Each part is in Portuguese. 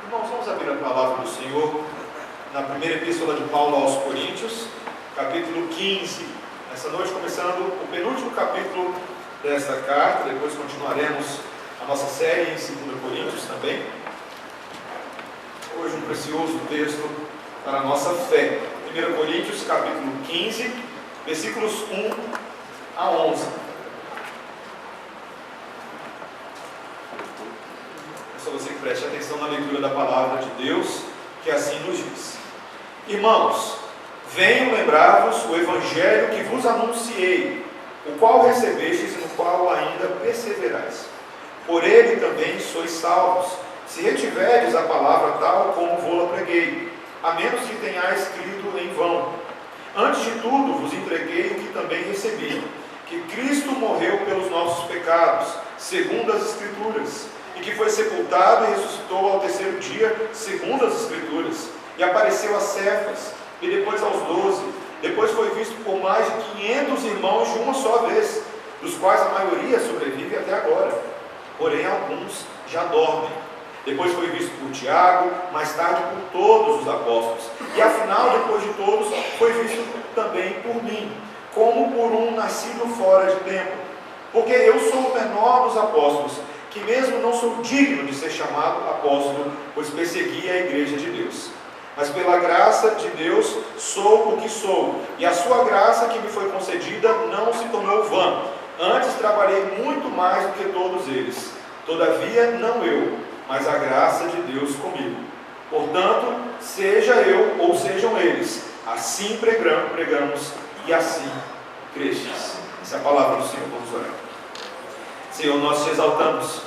Irmãos, vamos abrir a palavra do Senhor na primeira epístola de Paulo aos Coríntios, capítulo 15. Essa noite começando o penúltimo capítulo desta carta, depois continuaremos a nossa série em 2 Coríntios também. Hoje um precioso texto para a nossa fé. 1 Coríntios, capítulo 15, versículos 1 a 11. É só você que preste atenção na leitura da palavra de Deus, que assim nos diz. Irmãos, venho lembrar-vos o evangelho que vos anunciei, o qual recebestes e no qual ainda perseverais. Por ele também sois salvos, se retiverdes a palavra tal como vou-la preguei, a menos que tenhais crido em vão. Antes de tudo vos entreguei o que também recebi, que Cristo morreu pelos nossos pecados, segundo as Escrituras, e que foi sepultado e ressuscitou ao terceiro dia, segundo as Escrituras, e apareceu a Cefas, e depois aos 12, depois foi visto por mais de 500 irmãos de uma só vez, dos quais a maioria sobrevive até agora, porém alguns já dormem. Depois foi visto por Tiago, mais tarde por todos os apóstolos, e afinal, depois de todos, foi visto também por mim, como por um nascido fora de tempo, porque eu sou o menor dos apóstolos, que mesmo não sou digno de ser chamado apóstolo, pois persegui a igreja de Deus. Mas pela graça de Deus sou o que sou, e a sua graça que me foi concedida não se tornou vã. Antes trabalhei muito mais do que todos eles. Todavia, não eu, mas a graça de Deus comigo. Portanto, seja eu ou sejam eles, assim pregamos e assim crestes. Essa é a palavra do Senhor. Vamos orar. Senhor, nós te exaltamos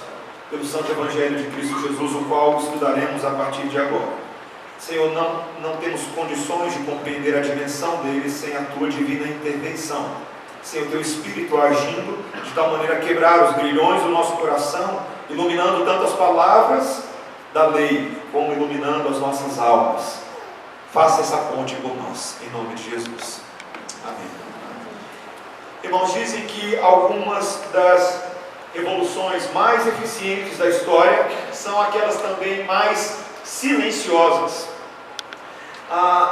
pelo Santo Evangelho de Cristo Jesus, o qual estudaremos a partir de agora. Senhor, não temos condições de compreender a dimensão dele sem a tua divina intervenção. Senhor, teu Espírito agindo de tal maneira a quebrar os grilhões do nosso coração, iluminando tanto as palavras da lei, como iluminando as nossas almas. Faça essa ponte por nós, em nome de Jesus. Amém. Irmãos, dizem que algumas das revoluções mais eficientes da história são aquelas também mais silenciosas.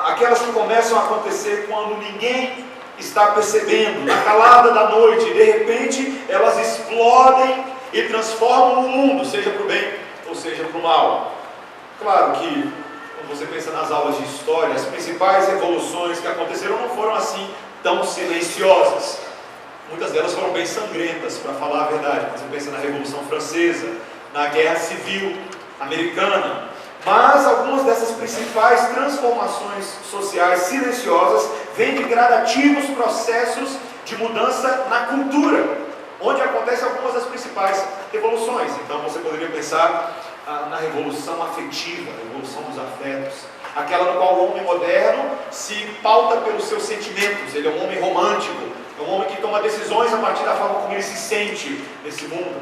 Aquelas que começam a acontecer quando ninguém está percebendo, na calada da noite, e de repente elas explodem e transformam o mundo, seja para o bem ou seja para o mal. Claro que, quando você pensa nas aulas de história, as principais revoluções que aconteceram não foram assim tão silenciosas. Muitas delas foram bem sangrentas, para falar a verdade. Você pensa na Revolução Francesa, na Guerra Civil Americana. Mas algumas dessas principais transformações sociais silenciosas vêm de gradativos processos de mudança na cultura, onde acontecem algumas das principais revoluções. Então você poderia pensar na revolução afetiva, a revolução dos afetos, aquela no qual o homem moderno se pauta pelos seus sentimentos. Ele é um homem romântico, é um homem que toma decisões a partir da forma como ele se sente nesse mundo.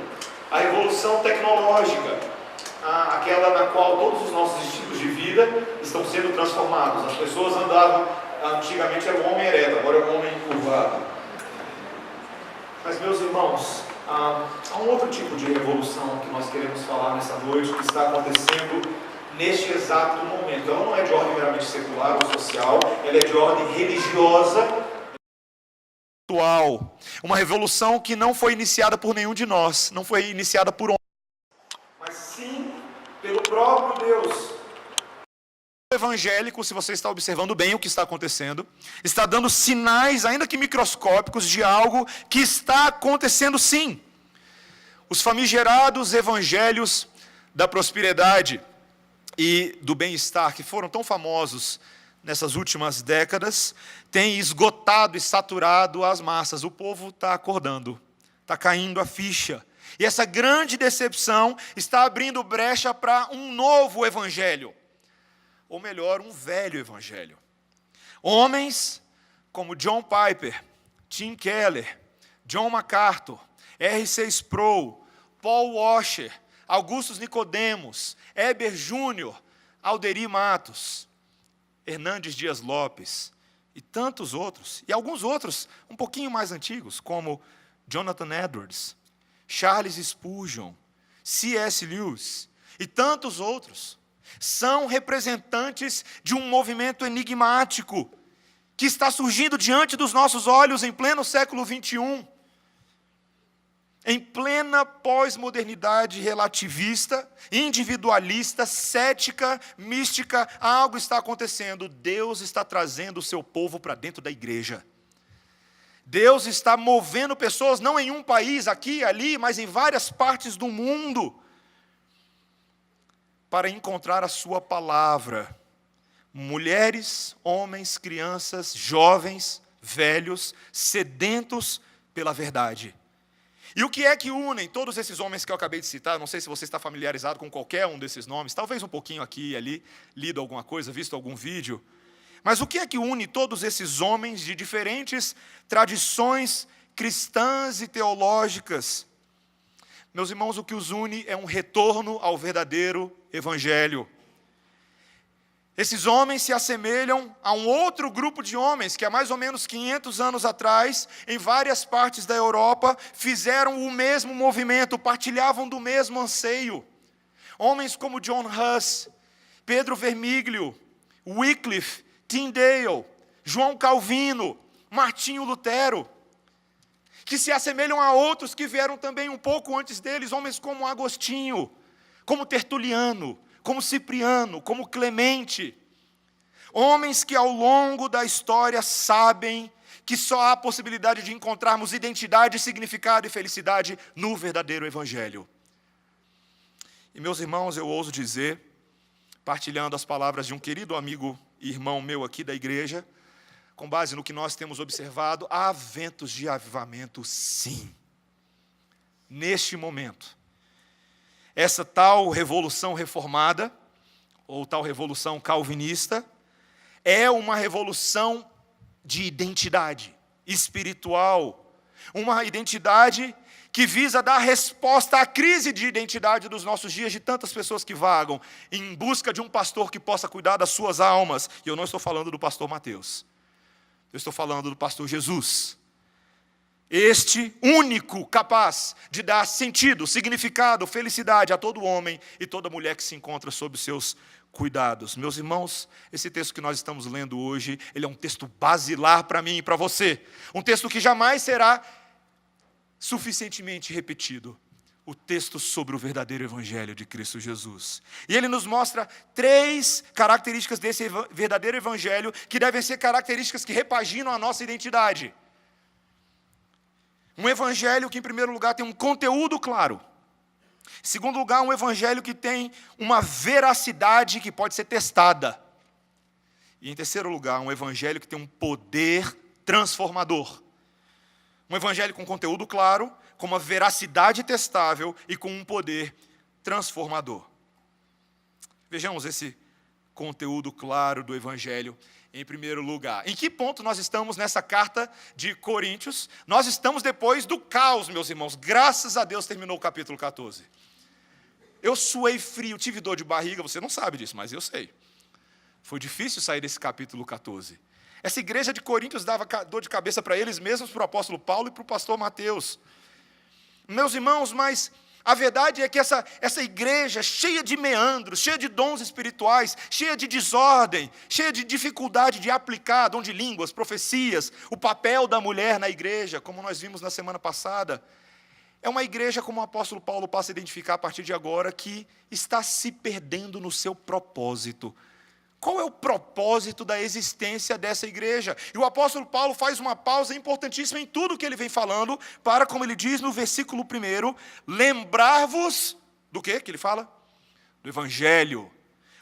A revolução tecnológica, aquela na qual todos os nossos estilos de vida estão sendo transformados. As pessoas andavam, antigamente era o homem ereto, agora é o homem curvado. Mas, meus irmãos, há um outro tipo de revolução que nós queremos falar nessa noite, que está acontecendo neste exato momento. Ela não é de ordem meramente secular ou social, ela é de ordem religiosa. Uma revolução que não foi iniciada por nenhum de nós, não foi iniciada por homem, mas sim pelo próprio Deus. O evangélico, se você está observando bem o que está acontecendo, está dando sinais, ainda que microscópicos, de algo que está acontecendo sim. Os famigerados evangelhos da prosperidade e do bem-estar, que foram tão famosos nessas últimas décadas, têm esgotado e saturado as massas. O povo está acordando, está caindo a ficha. E essa grande decepção está abrindo brecha para um novo evangelho. Ou melhor, um velho evangelho. Homens como John Piper, Tim Keller, John MacArthur, R.C. Sproul, Paul Washer, Augustus Nicodemos, Heber Júnior, Alderi Matos, Hernandes Dias Lopes e tantos outros, e alguns outros um pouquinho mais antigos, como Jonathan Edwards, Charles Spurgeon, C.S. Lewis e tantos outros, São representantes de um movimento enigmático que está surgindo diante dos nossos olhos em pleno século XXI. Em plena pós-modernidade relativista, individualista, cética, mística, algo está acontecendo. Deus está trazendo o seu povo para dentro da igreja. Deus está movendo pessoas, não em um país, aqui e ali, mas em várias partes do mundo, para encontrar a sua palavra. Mulheres, homens, crianças, jovens, velhos, sedentos pela verdade. E o que é que unem todos esses homens que eu acabei de citar? Não sei se você está familiarizado com qualquer um desses nomes, talvez um pouquinho aqui e ali, lido alguma coisa, visto algum vídeo. Mas o que é que une todos esses homens de diferentes tradições cristãs e teológicas? Meus irmãos, o que os une é um retorno ao verdadeiro evangelho. Esses homens se assemelham a um outro grupo de homens que há mais ou menos 500 anos atrás, em várias partes da Europa, fizeram o mesmo movimento, partilhavam do mesmo anseio. Homens como John Huss, Pedro Vermiglio, Wycliffe, Tyndale, João Calvino, Martinho Lutero, que se assemelham a outros que vieram também um pouco antes deles, homens como Agostinho, como Tertuliano, como Cipriano, como Clemente, homens que ao longo da história sabem que só há possibilidade de encontrarmos identidade, significado e felicidade no verdadeiro evangelho. E meus irmãos, eu ouso dizer, partilhando as palavras de um querido amigo e irmão meu aqui da igreja, com base no que nós temos observado, há ventos de avivamento, sim, neste momento. Essa tal revolução reformada, ou tal revolução calvinista, é uma revolução de identidade espiritual, uma identidade que visa dar resposta à crise de identidade dos nossos dias, de tantas pessoas que vagam em busca de um pastor que possa cuidar das suas almas. E eu não estou falando do pastor Mateus, eu estou falando do pastor Jesus. Este único capaz de dar sentido, significado, felicidade a todo homem e toda mulher que se encontra sob os seus cuidados. Meus irmãos, esse texto que nós estamos lendo hoje, ele é um texto basilar para mim e para você. Um texto que jamais será suficientemente repetido. O texto sobre o verdadeiro evangelho de Cristo Jesus. E ele nos mostra 3 características desse verdadeiro evangelho que devem ser características que repaginam a nossa identidade. Um evangelho que, em primeiro lugar, tem um conteúdo claro. Em segundo lugar, um evangelho que tem uma veracidade que pode ser testada. E, em terceiro lugar, um evangelho que tem um poder transformador. Um evangelho com conteúdo claro, com uma veracidade testável e com um poder transformador. Vejamos esse conteúdo claro do evangelho. Em primeiro lugar, em que ponto nós estamos nessa carta de Coríntios? Nós estamos depois do caos, meus irmãos. Graças a Deus terminou o capítulo 14. Eu suei frio, tive dor de barriga, você não sabe disso, mas eu sei. Foi difícil sair desse capítulo 14. Essa igreja de Coríntios dava dor de cabeça para eles mesmos, para o apóstolo Paulo e para o pastor Mateus. Meus irmãos, mas a verdade é que essa igreja cheia de meandros, cheia de dons espirituais, cheia de desordem, cheia de dificuldade de aplicar dom de línguas, profecias, o papel da mulher na igreja, como nós vimos na semana passada, é uma igreja, como o apóstolo Paulo passa a identificar a partir de agora, que está se perdendo no seu propósito. Qual é o propósito da existência dessa igreja? E o apóstolo Paulo faz uma pausa importantíssima em tudo que ele vem falando, para, como ele diz no versículo 1, lembrar-vos do quê que ele fala? Do evangelho.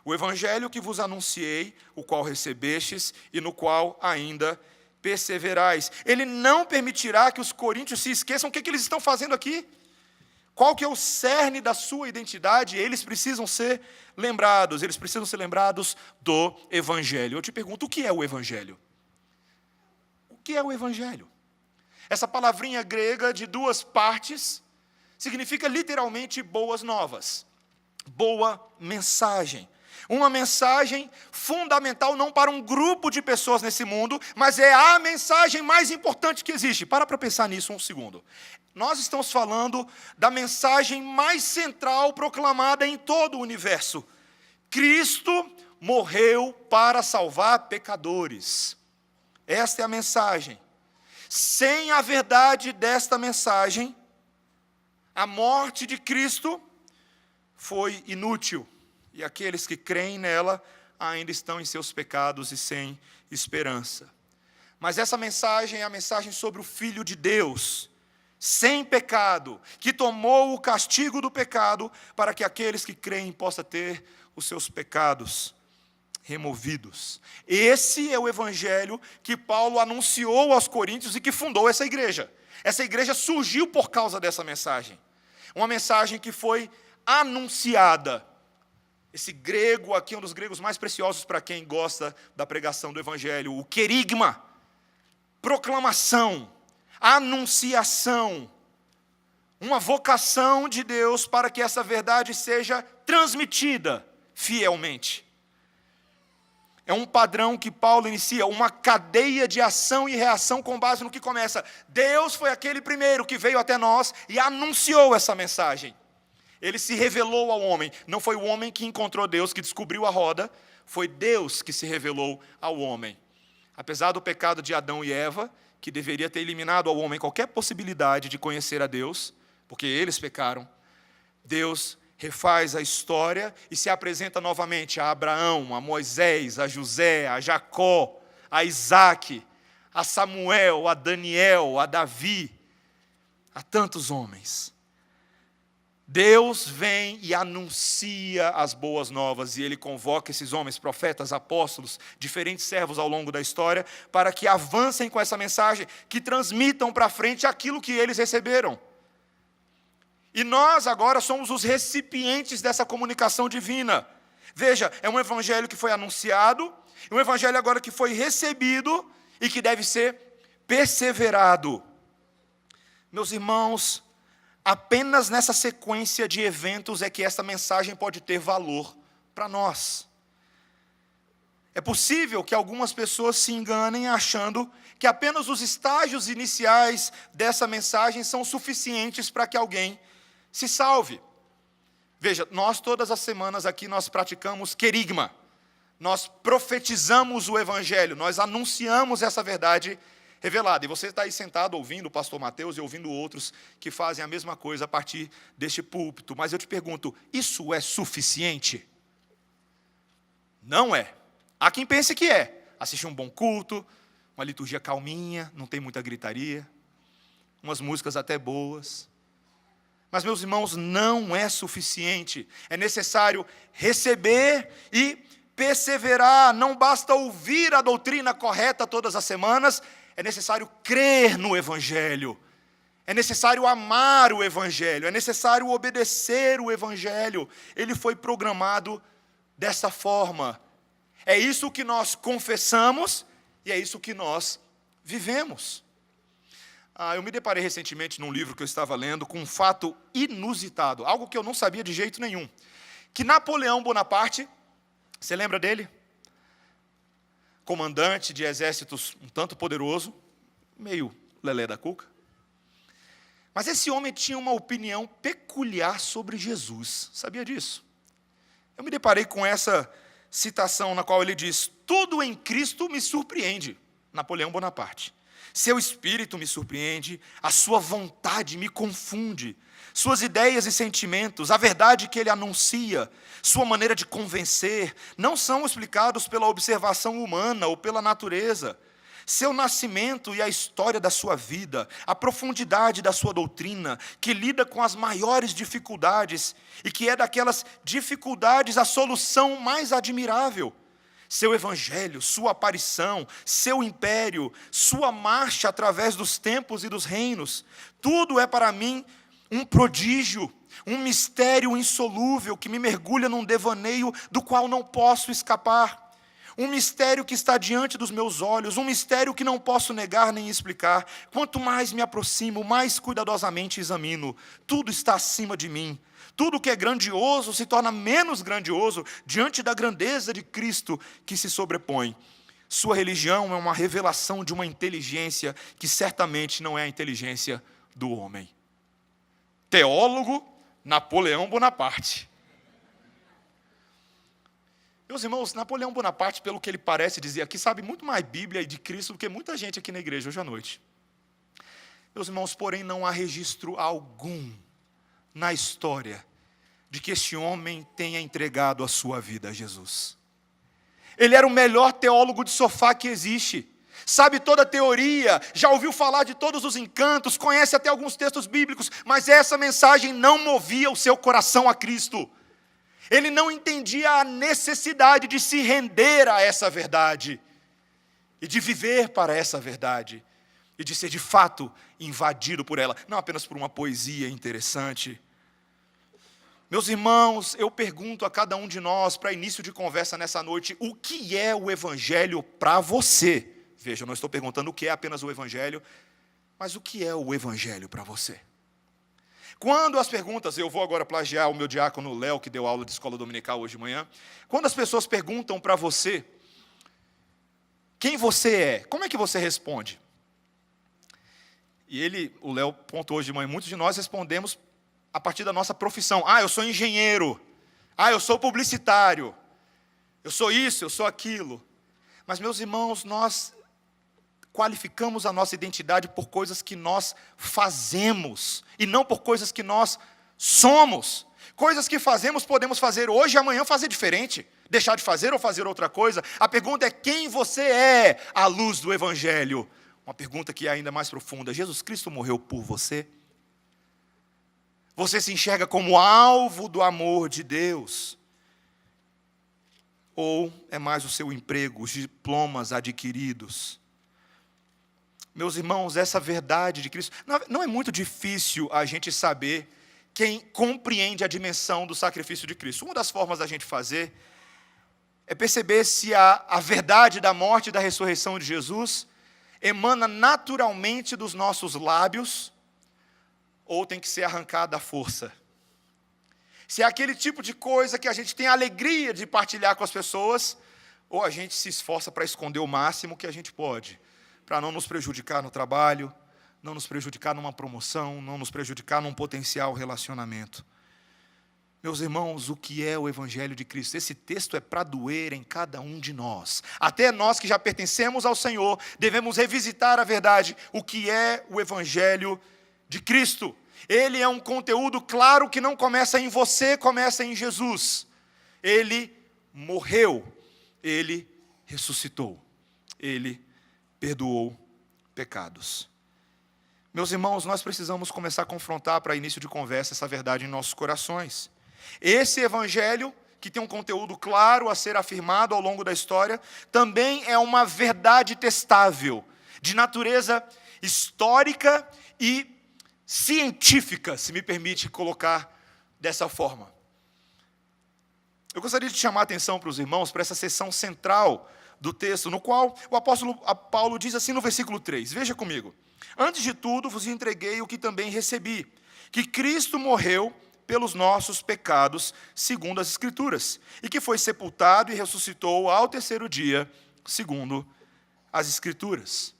O evangelho que vos anunciei, o qual recebestes e no qual ainda perseverais. Ele não permitirá que os coríntios se esqueçam o que eles estão fazendo aqui. Qual que é o cerne da sua identidade? Eles precisam ser lembrados do evangelho. Eu te pergunto, o que é o evangelho? O que é o evangelho? Essa palavrinha grega de 2 partes significa literalmente boas novas, boa mensagem. Uma mensagem fundamental não para um grupo de pessoas nesse mundo, mas é a mensagem mais importante que existe. Para pensar nisso um segundo. Nós estamos falando da mensagem mais central proclamada em todo o universo. Cristo morreu para salvar pecadores. Esta é a mensagem. Sem a verdade desta mensagem, a morte de Cristo foi inútil. E aqueles que creem nela ainda estão em seus pecados e sem esperança. Mas essa mensagem é a mensagem sobre o Filho de Deus, sem pecado, que tomou o castigo do pecado para que aqueles que creem possam ter os seus pecados removidos. Esse é o evangelho que Paulo anunciou aos coríntios e que fundou essa igreja. Essa igreja surgiu por causa dessa mensagem. Uma mensagem que foi anunciada. Esse grego aqui é um dos gregos mais preciosos para quem gosta da pregação do evangelho. O querigma, proclamação, anunciação, uma vocação de Deus para que essa verdade seja transmitida fielmente. É um padrão que Paulo inicia, uma cadeia de ação e reação com base no que começa. Deus foi aquele primeiro que veio até nós e anunciou essa mensagem. Ele se revelou ao homem. Não foi o homem que encontrou Deus, que descobriu a roda, foi Deus que se revelou ao homem. Apesar do pecado de Adão e Eva, que deveria ter eliminado ao homem qualquer possibilidade de conhecer a Deus, porque eles pecaram, Deus refaz a história e se apresenta novamente a Abraão, a Moisés, a José, a Jacó, a Isaac, a Samuel, a Daniel, a Davi, a tantos homens. Deus vem e anuncia as boas novas, e Ele convoca esses homens, profetas, apóstolos, diferentes servos ao longo da história, para que avancem com essa mensagem, que transmitam para frente aquilo que eles receberam. E nós agora somos os recipientes dessa comunicação divina. Veja, é um evangelho que foi anunciado, um evangelho agora que foi recebido e que deve ser perseverado. Meus irmãos, apenas nessa sequência de eventos é que essa mensagem pode ter valor para nós. É possível que algumas pessoas se enganem achando que apenas os estágios iniciais dessa mensagem são suficientes para que alguém se salve. Veja, nós todas as semanas aqui nós praticamos querigma. Nós profetizamos o evangelho, nós anunciamos essa verdade revelada. E você está aí sentado ouvindo o pastor Mateus e ouvindo outros que fazem a mesma coisa a partir deste púlpito. Mas eu te pergunto, isso é suficiente? Não é. Há quem pense que é. Assistir um bom culto, uma liturgia calminha, não tem muita gritaria, umas músicas até boas. Mas, meus irmãos, não é suficiente. É necessário receber e perseverar. Não basta ouvir a doutrina correta todas as semanas. É necessário crer no Evangelho. É necessário amar o Evangelho. É necessário obedecer o Evangelho. Ele foi programado dessa forma. É isso que nós confessamos e é isso que nós vivemos. Eu me deparei recentemente num livro que eu estava lendo com um fato inusitado, algo que eu não sabia de jeito nenhum. Que Napoleão Bonaparte, você lembra dele? Comandante de exércitos um tanto poderoso, meio lelé da cuca. Mas esse homem tinha uma opinião peculiar sobre Jesus. Sabia disso? Eu me deparei com essa citação na qual ele diz: tudo em Cristo me surpreende. Napoleão Bonaparte. Seu espírito me surpreende, a sua vontade me confunde, suas ideias e sentimentos, a verdade que ele anuncia, sua maneira de convencer, não são explicados pela observação humana ou pela natureza. Seu nascimento e a história da sua vida, a profundidade da sua doutrina, que lida com as maiores dificuldades e que é daquelas dificuldades a solução mais admirável. Seu evangelho, sua aparição, seu império, sua marcha através dos tempos e dos reinos, tudo é para mim um prodígio, um mistério insolúvel que me mergulha num devaneio do qual não posso escapar. Um mistério que está diante dos meus olhos, um mistério que não posso negar nem explicar. Quanto mais me aproximo, mais cuidadosamente examino. Tudo está acima de mim. Tudo que é grandioso se torna menos grandioso diante da grandeza de Cristo que se sobrepõe. Sua religião é uma revelação de uma inteligência que certamente não é a inteligência do homem. Teólogo Napoleão Bonaparte. Meus irmãos, Napoleão Bonaparte, pelo que ele parece dizer aqui, sabe muito mais Bíblia e de Cristo do que muita gente aqui na igreja hoje à noite. Meus irmãos, porém, não há registro algum na história de que esse homem tenha entregado a sua vida a Jesus. Ele era o melhor teólogo de sofá que existe. Sabe toda a teoria, já ouviu falar de todos os encantos, conhece até alguns textos bíblicos, mas essa mensagem não movia o seu coração a Cristo. Ele não entendia a necessidade de se render a essa verdade, e de viver para essa verdade, e de ser de fato invadido por ela, não apenas por uma poesia interessante. Meus irmãos, eu pergunto a cada um de nós, para início de conversa nessa noite, o que é o Evangelho para você? Veja, eu não estou perguntando o que é apenas o Evangelho, mas o que é o Evangelho para você? Quando as perguntas, eu vou agora plagiar o meu diácono Léo, que deu aula de escola dominical hoje de manhã, quando as pessoas perguntam para você, quem você é, como é que você responde? E o Léo pontuou hoje de manhã, muitos de nós respondemos a partir da nossa profissão. Eu sou engenheiro. Eu sou publicitário. Eu sou isso, eu sou aquilo. Mas, meus irmãos, nós qualificamos a nossa identidade por coisas que nós fazemos, e não por coisas que nós somos. Coisas que fazemos, podemos fazer hoje e amanhã fazer diferente. Deixar de fazer ou fazer outra coisa. A pergunta é quem você é à luz do Evangelho. Uma pergunta que é ainda mais profunda. Jesus Cristo morreu por você? Você se enxerga como alvo do amor de Deus? Ou é mais o seu emprego, os diplomas adquiridos? Meus irmãos, essa verdade de Cristo, não é muito difícil a gente saber quem compreende a dimensão do sacrifício de Cristo. Uma das formas da gente fazer é perceber se a verdade da morte e da ressurreição de Jesus emana naturalmente dos nossos lábios, ou tem que ser arrancada à força. Se é aquele tipo de coisa que a gente tem alegria de partilhar com as pessoas, ou a gente se esforça para esconder o máximo que a gente pode, para não nos prejudicar no trabalho, não nos prejudicar numa promoção, não nos prejudicar num potencial relacionamento. Meus irmãos, o que é o Evangelho de Cristo? Esse texto é para doer em cada um de nós. Até nós que já pertencemos ao Senhor, devemos revisitar a verdade. O que é o Evangelho de Cristo? Ele é um conteúdo claro que não começa em você, começa em Jesus. Ele morreu, Ele ressuscitou, Ele perdoou pecados. Meus irmãos, nós precisamos começar a confrontar, para início de conversa, essa verdade em nossos corações. Esse Evangelho, que tem um conteúdo claro a ser afirmado ao longo da história, também é uma verdade testável, de natureza histórica e científica, se me permite colocar dessa forma. Eu gostaria de chamar a atenção para os irmãos para essa seção central do texto, no qual o apóstolo Paulo diz assim no versículo 3, veja comigo. Antes de tudo vos entreguei o que também recebi, que Cristo morreu pelos nossos pecados, segundo as Escrituras, e que foi sepultado e ressuscitou ao terceiro dia, segundo as Escrituras.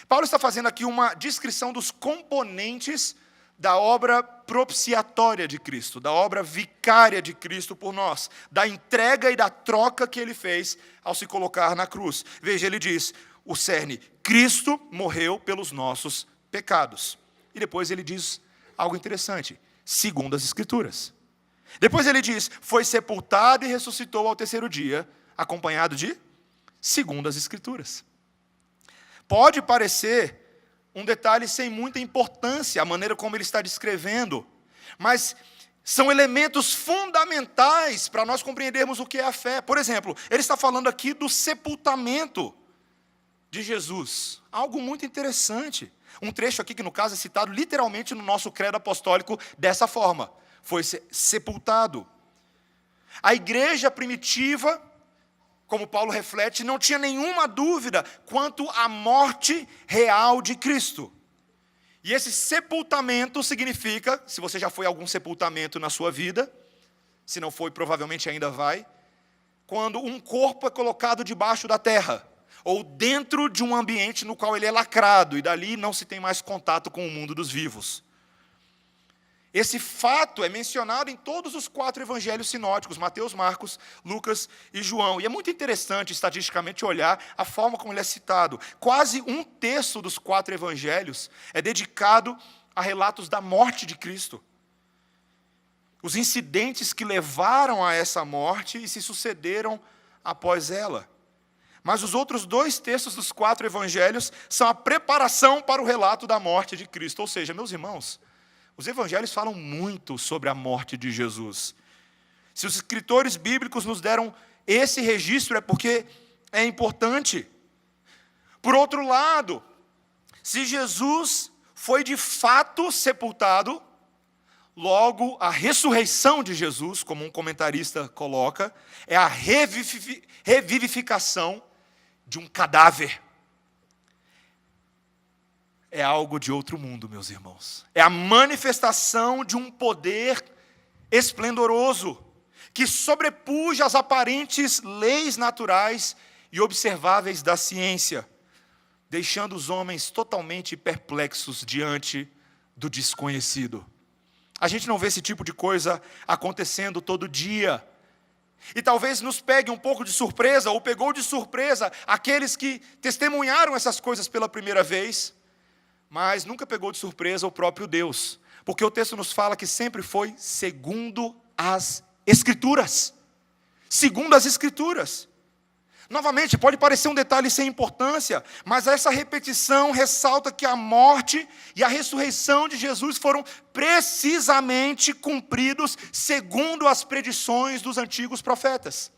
Paulo está fazendo aqui uma descrição dos componentes da obra propiciatória de Cristo, da obra vicária de Cristo por nós, da entrega e da troca que ele fez ao se colocar na cruz. Veja, ele diz, o cerne, Cristo morreu pelos nossos pecados. E depois ele diz algo interessante, segundo as Escrituras. Depois ele diz, foi sepultado e ressuscitou ao terceiro dia, acompanhado de segundo as Escrituras. Pode parecer um detalhe sem muita importância, a maneira como ele está descrevendo, mas são elementos fundamentais para nós compreendermos o que é a fé. Por exemplo, ele está falando aqui do sepultamento de Jesus, algo muito interessante. Um trecho aqui que, no caso, é citado literalmente no nosso credo apostólico dessa forma, foi sepultado. A igreja primitiva, como Paulo reflete, não tinha nenhuma dúvida quanto à morte real de Cristo. E esse sepultamento significa, se você já foi a algum sepultamento na sua vida, se não foi, provavelmente ainda vai, quando um corpo é colocado debaixo da terra, ou dentro de um ambiente no qual ele é lacrado, e dali não se tem mais contato com o mundo dos vivos. Esse fato é mencionado em todos os 4 evangelhos sinóticos, Mateus, Marcos, Lucas e João. E é muito interessante, estatisticamente, olhar a forma como ele é citado. Quase 1/3 dos 4 evangelhos é dedicado a relatos da morte de Cristo. Os incidentes que levaram a essa morte e se sucederam após ela. Mas os outros 2/3 dos 4 evangelhos são a preparação para o relato da morte de Cristo. Ou seja, meus irmãos, os evangelhos falam muito sobre a morte de Jesus. Se os escritores bíblicos nos deram esse registro, é porque é importante. Por outro lado, se Jesus foi de fato sepultado, logo a ressurreição de Jesus, como um comentarista coloca, é a revivificação de um cadáver. É algo de outro mundo, meus irmãos. É a manifestação de um poder esplendoroso, que sobrepuja as aparentes leis naturais e observáveis da ciência, deixando os homens totalmente perplexos diante do desconhecido. A gente não vê esse tipo de coisa acontecendo todo dia. E talvez nos pegue um pouco de surpresa, ou pegou de surpresa aqueles que testemunharam essas coisas pela primeira vez, mas nunca pegou de surpresa o próprio Deus, porque o texto nos fala que sempre foi segundo as Escrituras. Segundo as Escrituras. Novamente, pode parecer um detalhe sem importância, mas essa repetição ressalta que a morte e a ressurreição de Jesus foram precisamente cumpridos segundo as predições dos antigos profetas.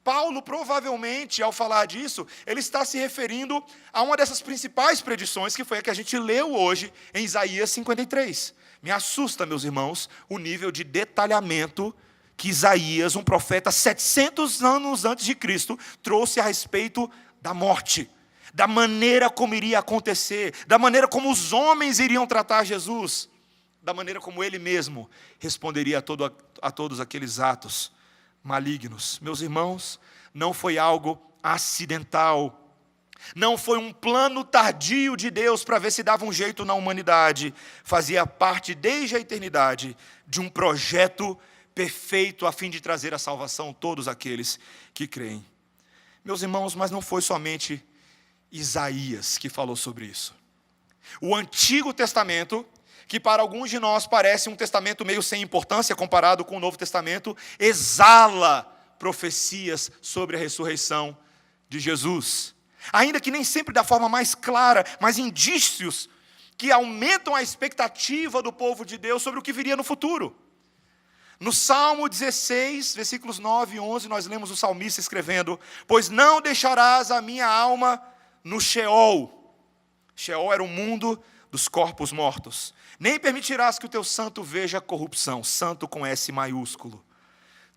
Paulo, provavelmente, ao falar disso, ele está se referindo a uma dessas principais predições, que foi a que a gente leu hoje em Isaías 53. Me assusta, meus irmãos, o nível de detalhamento que Isaías, um profeta 700 anos antes de Cristo, trouxe a respeito da morte, da maneira como iria acontecer, da maneira como os homens iriam tratar Jesus, da maneira como ele mesmo responderia a todos aqueles atos malignos. Meus irmãos, não foi algo acidental, não foi um plano tardio de Deus para ver se dava um jeito na humanidade, fazia parte desde a eternidade de um projeto perfeito a fim de trazer a salvação a todos aqueles que creem. Meus irmãos, mas não foi somente Isaías que falou sobre isso. O Antigo Testamento, que para alguns de nós parece um testamento meio sem importância comparado com o Novo Testamento, exala profecias sobre a ressurreição de Jesus. Ainda que nem sempre da forma mais clara, mas indícios que aumentam a expectativa do povo de Deus sobre o que viria no futuro. No Salmo 16, versículos 9 e 11, nós lemos o salmista escrevendo: pois não deixarás a minha alma no Sheol. Sheol era o mundo dos corpos mortos. Nem permitirás que o teu santo veja corrupção, santo com S maiúsculo.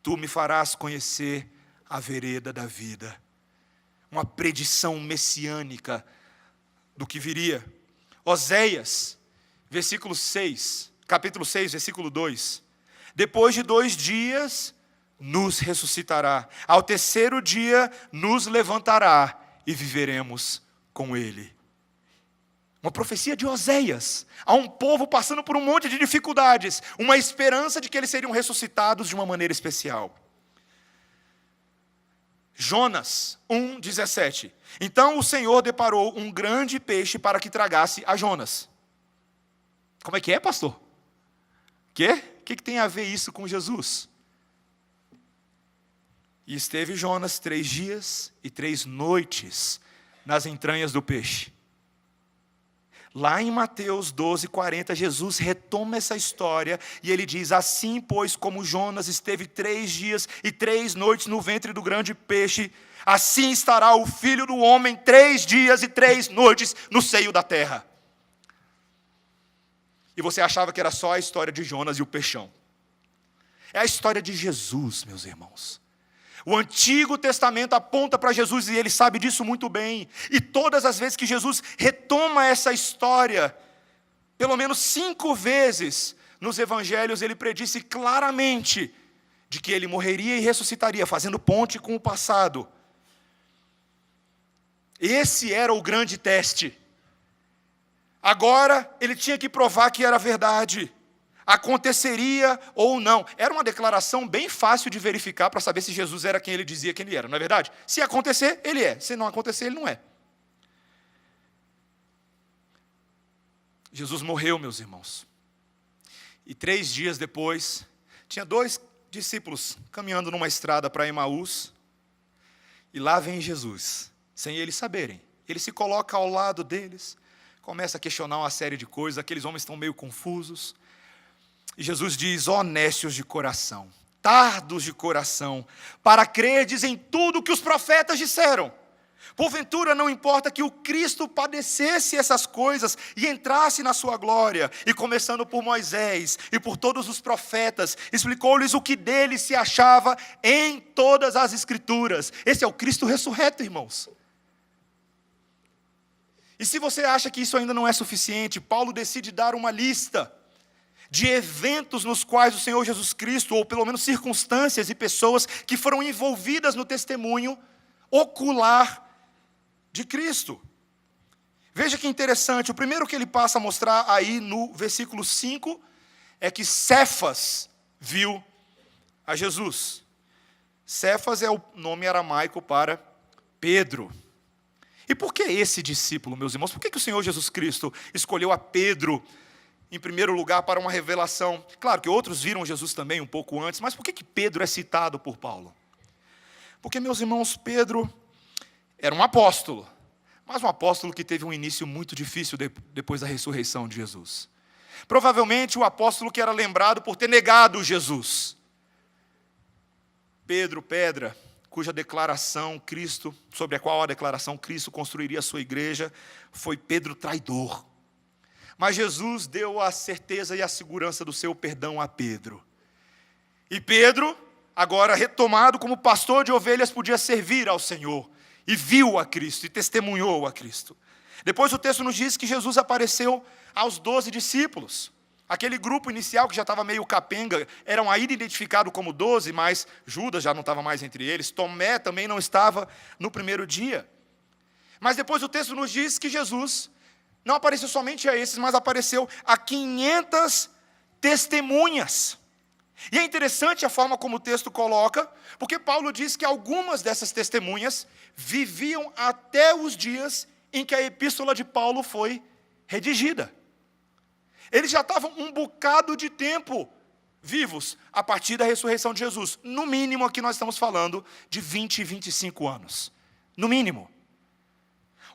Tu me farás conhecer a vereda da vida. Uma predição messiânica do que viria. Oséias, capítulo 6, versículo 2. Depois de 2 dias, nos ressuscitará. Ao 3º dia, nos levantará e viveremos com ele. Uma profecia de Oséias, a um povo passando por um monte de dificuldades, uma esperança de que eles seriam ressuscitados de uma maneira especial. Jonas 1,17. Então o Senhor deparou um grande peixe para que tragasse a Jonas. Como é que é, pastor? Quê? O que tem a ver isso com Jesus? E esteve Jonas 3 dias e 3 noites nas entranhas do peixe. Lá em Mateus 12:40, Jesus retoma essa história e ele diz: assim, pois, como Jonas esteve 3 dias e 3 noites no ventre do grande peixe, assim estará o Filho do Homem 3 dias e 3 noites no seio da terra. E você achava que era só a história de Jonas e o peixão. É a história de Jesus, meus irmãos. O Antigo Testamento aponta para Jesus e ele sabe disso muito bem. E todas as vezes que Jesus retoma essa história, pelo menos 5 vezes nos evangelhos, ele predisse claramente de que ele morreria e ressuscitaria, fazendo ponte com o passado. Esse era o grande teste. Agora, ele tinha que provar que era verdade. aconteceria ou não. Era uma declaração bem fácil de verificar para saber se Jesus era quem ele dizia que ele era, não é verdade? Se acontecer, ele é. Se não acontecer, ele não é. Jesus morreu, meus irmãos. E 3 dias depois, tinha 2 discípulos caminhando numa estrada para Emaús. E lá vem Jesus, sem eles saberem. Ele se coloca ao lado deles, começa a questionar uma série de coisas, aqueles homens estão meio confusos. E Jesus diz: ó nécios de coração, tardos de coração, para crerdes em tudo que os profetas disseram. Porventura não importa que o Cristo padecesse essas coisas e entrasse na sua glória, e começando por Moisés e por todos os profetas, explicou-lhes o que dele se achava em todas as Escrituras. Esse é o Cristo ressurreto, irmãos. E se você acha que isso ainda não é suficiente, Paulo decide dar uma lista de eventos nos quais o Senhor Jesus Cristo, ou pelo menos circunstâncias e pessoas que foram envolvidas no testemunho ocular de Cristo. Veja que interessante, o primeiro que ele passa a mostrar aí no versículo 5 é que Cefas viu a Jesus. Cefas é o nome aramaico para Pedro. E por que esse discípulo, meus irmãos? Por que o Senhor Jesus Cristo escolheu a Pedro em primeiro lugar para uma revelação? Claro que outros viram Jesus também um pouco antes, mas por que Pedro é citado por Paulo? Porque, meus irmãos, Pedro era um apóstolo, mas um apóstolo que teve um início muito difícil depois da ressurreição de Jesus. Provavelmente o apóstolo que era lembrado por ter negado Jesus. Pedro, pedra, cuja declaração Cristo, sobre a qual a declaração Cristo construiria a sua igreja, foi Pedro traidor. Mas Jesus deu a certeza e a segurança do seu perdão a Pedro. E Pedro, agora retomado como pastor de ovelhas, podia servir ao Senhor. E viu a Cristo, e testemunhou a Cristo. Depois o texto nos diz que Jesus apareceu aos 12 discípulos. Aquele grupo inicial que já estava meio capenga, eram ainda identificados como 12, mas Judas já não estava mais entre eles. Tomé também não estava no primeiro dia. Mas depois o texto nos diz que Jesus não apareceu somente a esses, mas apareceu a 500 testemunhas. E é interessante a forma como o texto coloca, porque Paulo diz que algumas dessas testemunhas viviam até os dias em que a epístola de Paulo foi redigida. Eles já estavam um bocado de tempo vivos a partir da ressurreição de Jesus. No mínimo, aqui nós estamos falando de 20 e 25 anos. No mínimo.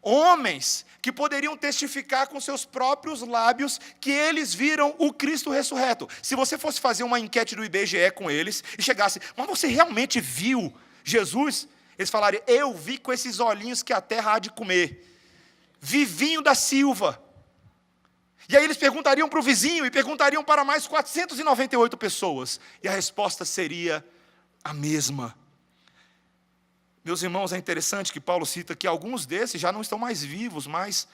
Homens que poderiam testificar com seus próprios lábios que eles viram o Cristo ressurreto. Se você fosse fazer uma enquete do IBGE com eles e chegasse: mas você realmente viu Jesus? Eles falariam: eu vi com esses olhinhos que a terra há de comer. Vivinho da Silva. E aí eles perguntariam para o vizinho e perguntariam para mais 498 pessoas. E a resposta seria a mesma. Meus irmãos, é interessante que Paulo cita que alguns desses já não estão mais vivos, mas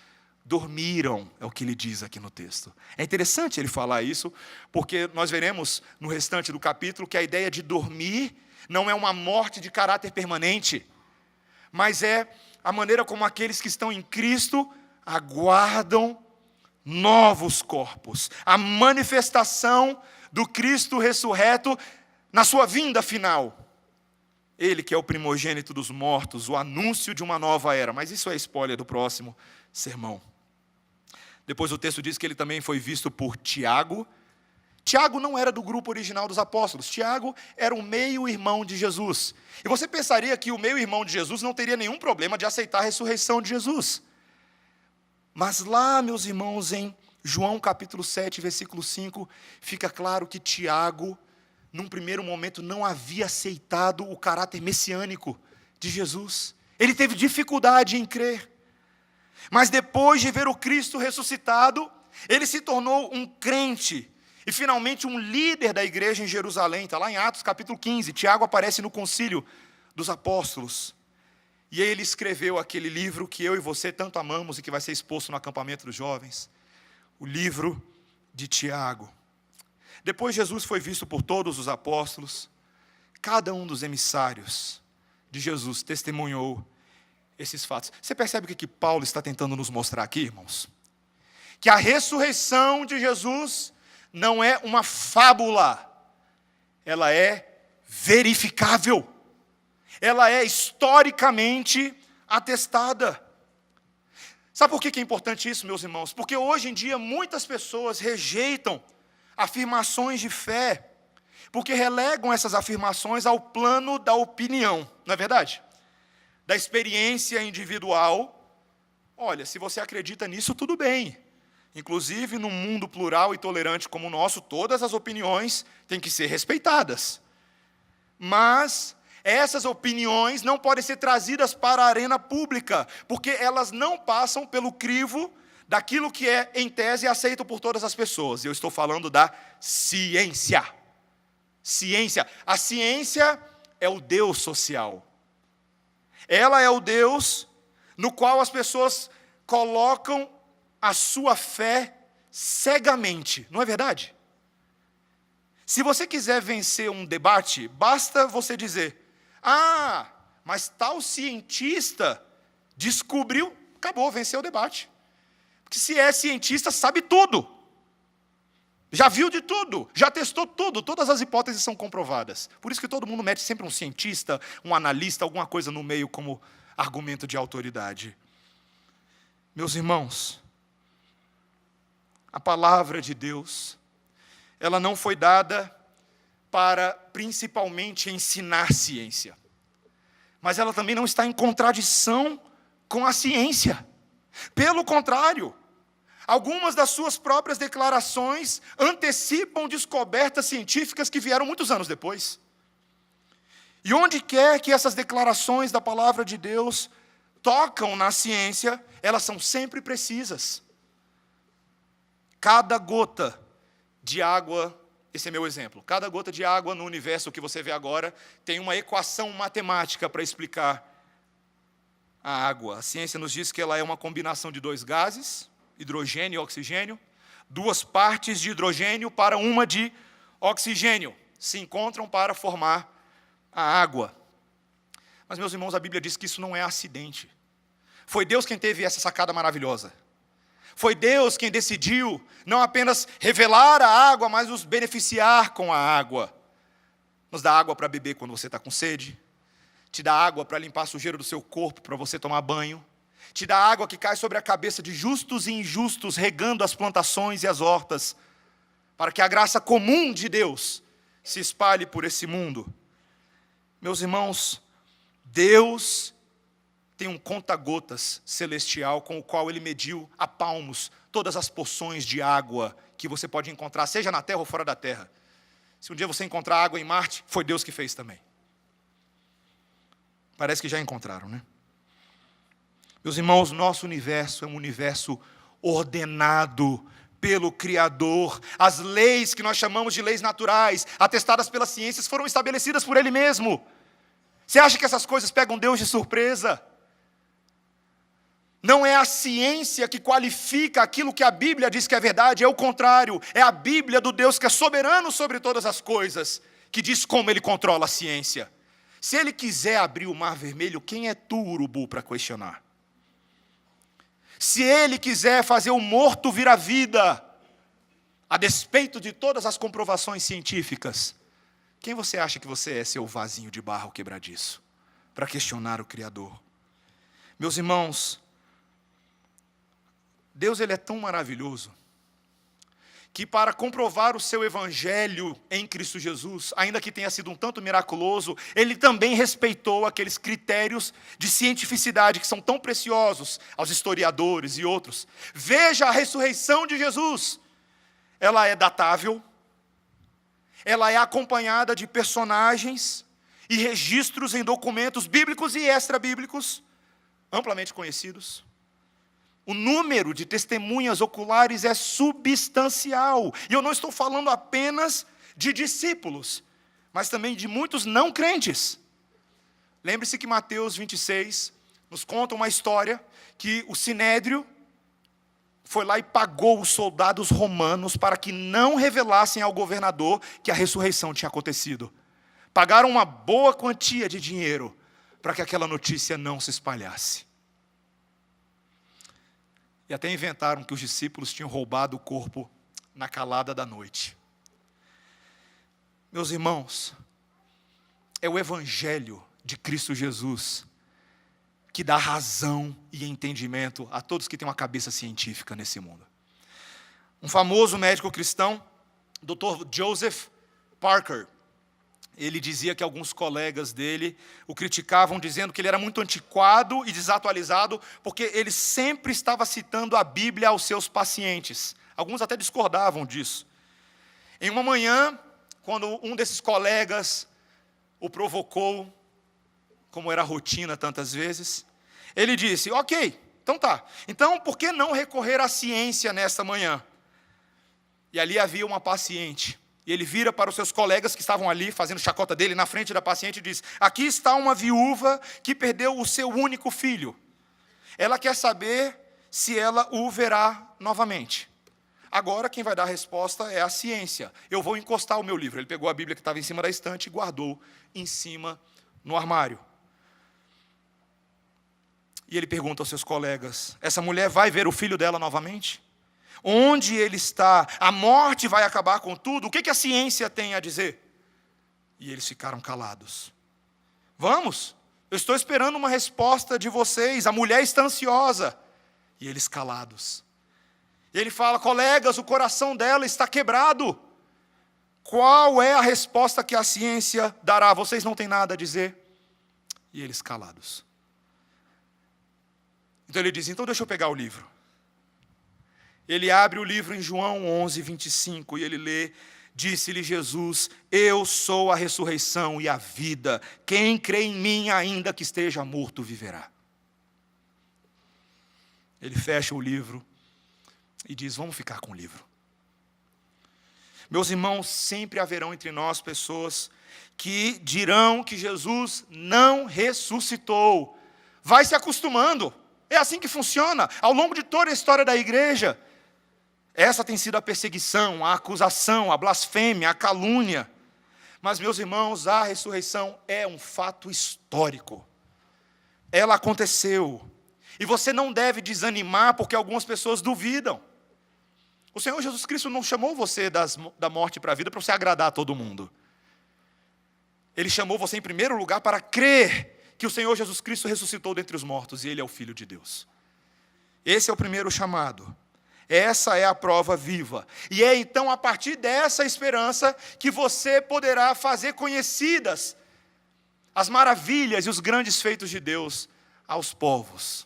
dormiram, é o que ele diz aqui no texto. É interessante ele falar isso, porque nós veremos no restante do capítulo que a ideia de dormir não é uma morte de caráter permanente, mas é a maneira como aqueles que estão em Cristo aguardam novos corpos, a manifestação do Cristo ressurreto na sua vinda final. Ele que é o primogênito dos mortos, o anúncio de uma nova era. Mas isso é spoiler do próximo sermão. Depois o texto diz que ele também foi visto por Tiago. Tiago não era do grupo original dos apóstolos. Tiago era o meio-irmão de Jesus. E você pensaria que o meio-irmão de Jesus não teria nenhum problema de aceitar a ressurreição de Jesus. Mas lá, meus irmãos, em João capítulo 7, versículo 5, fica claro que Tiago, num primeiro momento, não havia aceitado o caráter messiânico de Jesus. Ele teve dificuldade em crer. Mas depois de ver o Cristo ressuscitado, ele se tornou um crente e finalmente um líder da igreja em Jerusalém. Está lá em Atos capítulo 15. Tiago aparece no concílio dos apóstolos. E ele escreveu aquele livro que eu e você tanto amamos e que vai ser exposto no acampamento dos jovens. O livro de Tiago. Depois Jesus foi visto por todos os apóstolos. Cada um dos emissários de Jesus testemunhou esses fatos. Você percebe o que Paulo está tentando nos mostrar aqui, irmãos? Que a ressurreição de Jesus não é uma fábula, ela é verificável, ela é historicamente atestada. Sabe por que é importante isso, meus irmãos? Porque hoje em dia muitas pessoas rejeitam afirmações de fé, porque relegam essas afirmações ao plano da opinião, não é verdade? Da experiência individual. Olha, se você acredita nisso, tudo bem. Inclusive, num mundo plural e tolerante como o nosso, todas as opiniões têm que ser respeitadas. Mas essas opiniões não podem ser trazidas para a arena pública, porque elas não passam pelo crivo daquilo que é, em tese, aceito por todas as pessoas. Eu estou falando da ciência. Ciência. A ciência é o Deus social. Ela é o Deus no qual as pessoas colocam a sua fé cegamente. Não é verdade? Se você quiser vencer um debate, basta você dizer: ah, mas tal cientista descobriu, acabou, venceu o debate. Porque se é cientista, sabe tudo. Já viu de tudo, já testou tudo, todas as hipóteses são comprovadas. Por isso que todo mundo mete sempre um cientista, um analista, alguma coisa no meio como argumento de autoridade. Meus irmãos, a palavra de Deus, ela não foi dada para principalmente ensinar ciência, mas ela também não está em contradição com a ciência. Pelo contrário, algumas das suas próprias declarações antecipam descobertas científicas que vieram muitos anos depois. E onde quer que essas declarações da palavra de Deus tocam na ciência, elas são sempre precisas. Cada gota de água, esse é meu exemplo, cada gota de água no universo que você vê agora tem uma equação matemática para explicar a água. A ciência nos diz que ela é uma combinação de dois gases, hidrogênio e oxigênio, duas partes de hidrogênio para uma de oxigênio, se encontram para formar a água. Mas, meus irmãos, a Bíblia diz que isso não é acidente. Foi Deus quem teve essa sacada maravilhosa. Foi Deus quem decidiu não apenas revelar a água, mas nos beneficiar com a água. Nos dá água para beber quando você está com sede, te dá água para limpar a sujeira do seu corpo, para você tomar banho, te dá água que cai sobre a cabeça de justos e injustos, regando as plantações e as hortas, para que a graça comum de Deus se espalhe por esse mundo. Meus irmãos, Deus tem um conta-gotas celestial com o qual Ele mediu a palmos todas as porções de água que você pode encontrar, seja na terra ou fora da terra. Se um dia você encontrar água em Marte, foi Deus que fez também. Parece que já encontraram, né? Meus irmãos, nosso universo é um universo ordenado pelo Criador. As leis que nós chamamos de leis naturais, atestadas pelas ciências, foram estabelecidas por Ele mesmo. Você acha que essas coisas pegam Deus de surpresa? Não é a ciência que qualifica aquilo que a Bíblia diz que é verdade, é o contrário. É a Bíblia do Deus que é soberano sobre todas as coisas, que diz como Ele controla a ciência. Se Ele quiser abrir o Mar Vermelho, quem é tu, urubu, para questionar? Se Ele quiser fazer o morto vir à vida, a despeito de todas as comprovações científicas, quem você acha que você é, seu vasinho de barro quebradiço, para questionar o Criador? Meus irmãos, Deus ele é tão maravilhoso, que para comprovar o seu evangelho em Cristo Jesus, ainda que tenha sido um tanto miraculoso, Ele também respeitou aqueles critérios de cientificidade que são tão preciosos aos historiadores e outros. Veja a ressurreição de Jesus. Ela é datável, ela é acompanhada de personagens e registros em documentos bíblicos e extra-bíblicos, amplamente conhecidos. O número de testemunhas oculares é substancial. E eu não estou falando apenas de discípulos, mas também de muitos não crentes. Lembre-se que Mateus 26 nos conta uma história que o Sinédrio foi lá e pagou os soldados romanos para que não revelassem ao governador que a ressurreição tinha acontecido. Pagaram uma boa quantia de dinheiro para que aquela notícia não se espalhasse. E até inventaram que os discípulos tinham roubado o corpo na calada da noite. Meus irmãos, é o Evangelho de Cristo Jesus que dá razão e entendimento a todos que têm uma cabeça científica nesse mundo. Um famoso médico cristão, Dr. Joseph Parker, ele dizia que alguns colegas dele o criticavam, dizendo que ele era muito antiquado e desatualizado, porque ele sempre estava citando a Bíblia aos seus pacientes. Alguns até discordavam disso. Em uma manhã, quando um desses colegas o provocou, como era a rotina tantas vezes, ele disse: ok, então tá. Então, por que não recorrer à ciência nesta manhã? E ali havia uma paciente. E ele vira para os seus colegas que estavam ali, fazendo chacota dele, na frente da paciente, e diz: aqui está uma viúva que perdeu o seu único filho. Ela quer saber se ela o verá novamente. Agora quem vai dar a resposta é a ciência. Eu vou encostar o meu livro. Ele pegou a Bíblia que estava em cima da estante e guardou em cima no armário. E ele pergunta aos seus colegas: essa mulher vai ver o filho dela novamente? Onde ele está? A morte vai acabar com tudo? O que a ciência tem a dizer? E eles ficaram calados. Vamos, eu estou esperando uma resposta de vocês. A mulher está ansiosa. E eles calados. E ele fala: colegas, o coração dela está quebrado. Qual é a resposta que a ciência dará? Vocês não têm nada a dizer? E eles calados. Então ele diz: então deixa eu pegar o livro. Ele abre o livro em João 11, 25, e ele lê: disse-lhe Jesus: eu sou a ressurreição e a vida. Quem crê em mim, ainda que esteja morto, viverá. Ele fecha o livro e diz: vamos ficar com o livro. Meus irmãos, sempre haverão entre nós pessoas que dirão que Jesus não ressuscitou. Vai se acostumando. É assim que funciona. Ao longo de toda a história da igreja, essa tem sido a perseguição, a acusação, a blasfêmia, a calúnia. Mas, meus irmãos, a ressurreição é um fato histórico. Ela aconteceu. E você não deve desanimar porque algumas pessoas duvidam. O Senhor Jesus Cristo não chamou você da morte para a vida para você agradar a todo mundo. Ele chamou você em primeiro lugar para crer que o Senhor Jesus Cristo ressuscitou dentre os mortos e Ele é o Filho de Deus. Esse é o primeiro chamado. Essa é a prova viva. E é então a partir dessa esperança que você poderá fazer conhecidas as maravilhas e os grandes feitos de Deus aos povos.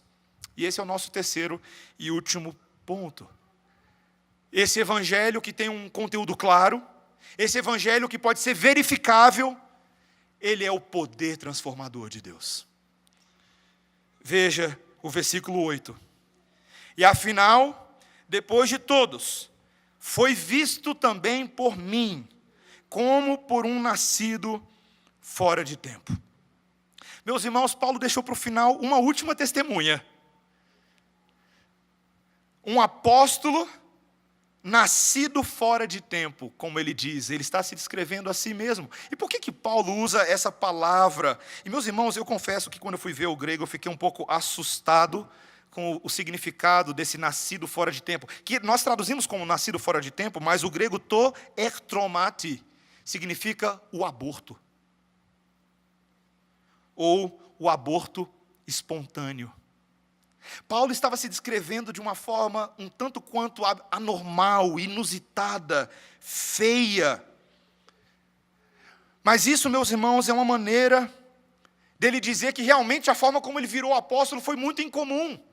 E esse é o nosso terceiro e último ponto. Esse evangelho que tem um conteúdo claro, esse evangelho que pode ser verificável, ele é o poder transformador de Deus. Veja o versículo 8. E afinal, depois de todos, foi visto também por mim, como por um nascido fora de tempo. Meus irmãos, Paulo deixou para o final uma última testemunha. Um apóstolo nascido fora de tempo, como ele diz, ele está se descrevendo a si mesmo. E por que Paulo usa essa palavra? E meus irmãos, eu confesso que quando eu fui ver o grego, eu fiquei um pouco assustado com o significado desse nascido fora de tempo, que nós traduzimos como nascido fora de tempo, mas o grego to ertromati significa o aborto, ou o aborto espontâneo. Paulo estava se descrevendo de uma forma um tanto quanto anormal, inusitada, feia. Mas isso, meus irmãos, é uma maneira dele dizer que realmente a forma como ele virou apóstolo foi muito incomum.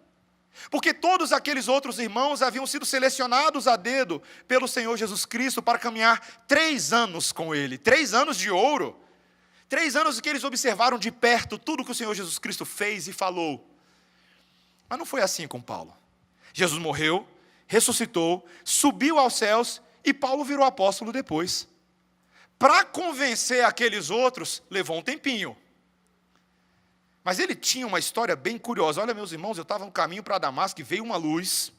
Porque todos aqueles outros irmãos haviam sido selecionados a dedo pelo Senhor Jesus Cristo para caminhar 3 anos com Ele. 3 anos de ouro. 3 anos que eles observaram de perto tudo que o Senhor Jesus Cristo fez e falou. Mas não foi assim com Paulo. Jesus morreu, ressuscitou, subiu aos céus e Paulo virou apóstolo depois. Para convencer aqueles outros, levou um tempinho. Mas ele tinha uma história bem curiosa. Olha, meus irmãos, eu estava no caminho para Damasco e veio uma luz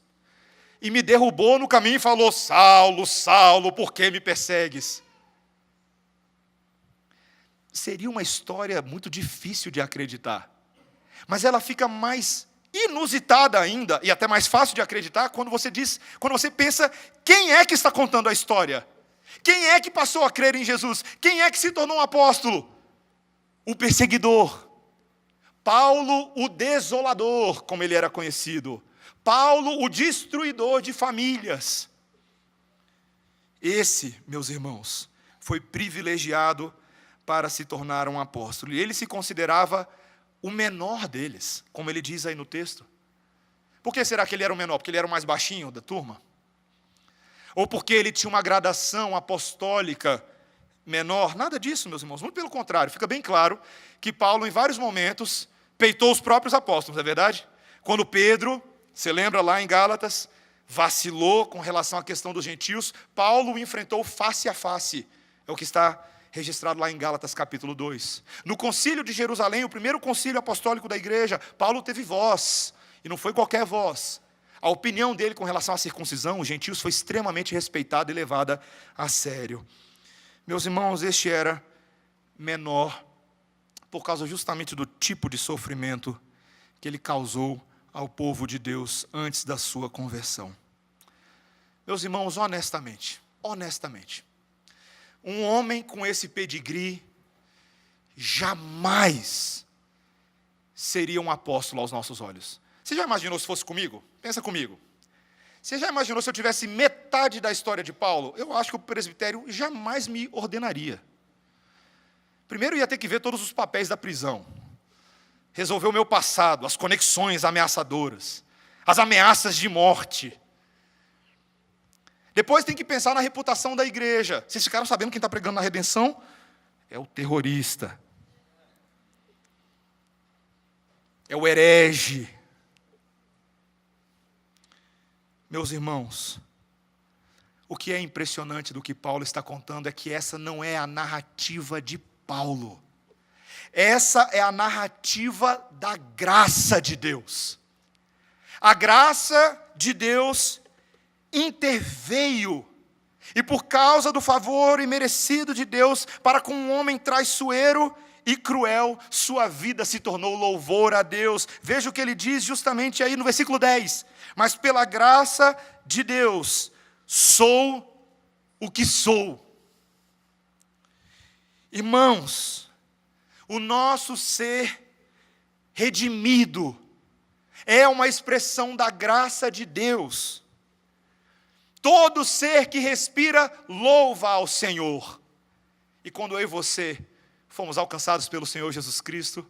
e me derrubou no caminho e falou: Saulo, Saulo, por que me persegues? Seria uma história muito difícil de acreditar, mas ela fica mais inusitada ainda, e até mais fácil de acreditar, quando você pensa, quem é que está contando a história? Quem é que passou a crer em Jesus? Quem é que se tornou um apóstolo? O perseguidor. Paulo, o desolador, como ele era conhecido. Paulo, o destruidor de famílias. Esse, meus irmãos, foi privilegiado para se tornar um apóstolo. E ele se considerava o menor deles, como ele diz aí no texto. Por que será que ele era o menor? Porque ele era o mais baixinho da turma? Ou porque ele tinha uma gradação apostólica menor? Nada disso, meus irmãos. Muito pelo contrário, fica bem claro que Paulo, em vários momentos, peitou os próprios apóstolos, não é verdade? Quando Pedro, você lembra lá em Gálatas, vacilou com relação à questão dos gentios, Paulo o enfrentou face a face. É o que está registrado lá em Gálatas capítulo 2. No concílio de Jerusalém, o primeiro concílio apostólico da igreja, Paulo teve voz, e não foi qualquer voz. A opinião dele com relação à circuncisão, os gentios, foi extremamente respeitada e levada a sério. Meus irmãos, este era menor, por causa justamente do tipo de sofrimento que ele causou ao povo de Deus antes da sua conversão. Meus irmãos, honestamente, um homem com esse pedigree jamais seria um apóstolo aos nossos olhos. Você já imaginou se fosse comigo? Pensa comigo. Você já imaginou se eu tivesse metade da história de Paulo? Eu acho que o presbitério jamais me ordenaria. Primeiro, eu ia ter que ver todos os papéis da prisão. Resolver o meu passado, as conexões ameaçadoras, as ameaças de morte. Depois tem que pensar na reputação da igreja. Vocês ficaram sabendo quem está pregando na redenção? É o terrorista. É o herege. Meus irmãos, o que é impressionante do que Paulo está contando é que essa não é a narrativa de Paulo. Essa é a narrativa da graça de Deus. A graça de Deus interveio, e por causa do favor imerecido de Deus para com um homem traiçoeiro e cruel, sua vida se tornou louvor a Deus. Veja o que ele diz justamente aí no versículo 10. Mas pela graça de Deus, sou o que sou. Irmãos, o nosso ser redimido é uma expressão da graça de Deus. Todo ser que respira, louva ao Senhor. E quando eu e você fomos alcançados pelo Senhor Jesus Cristo,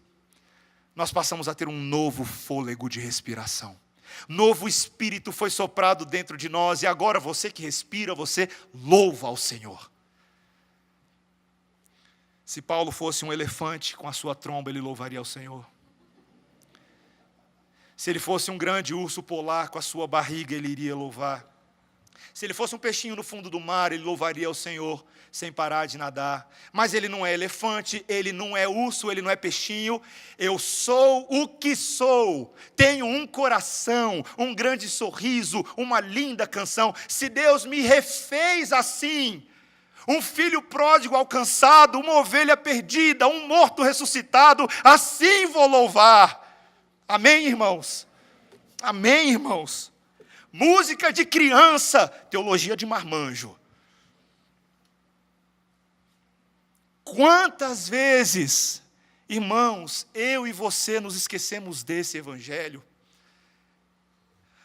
nós passamos a ter um novo fôlego de respiração. Novo espírito foi soprado dentro de nós, e agora você que respira, você louva ao Senhor. Se Paulo fosse um elefante com a sua tromba, ele louvaria ao Senhor. Se ele fosse um grande urso polar com a sua barriga, ele iria louvar. Se ele fosse um peixinho no fundo do mar, ele louvaria ao Senhor sem parar de nadar. Mas ele não é elefante, ele não é urso, ele não é peixinho. Eu sou o que sou. Tenho um coração, um grande sorriso, uma linda canção. Se Deus me refez assim, um filho pródigo alcançado, uma ovelha perdida, um morto ressuscitado, assim vou louvar. Amém, irmãos? Amém, irmãos? Música de criança, teologia de marmanjo. Quantas vezes, irmãos, eu e você nos esquecemos desse evangelho?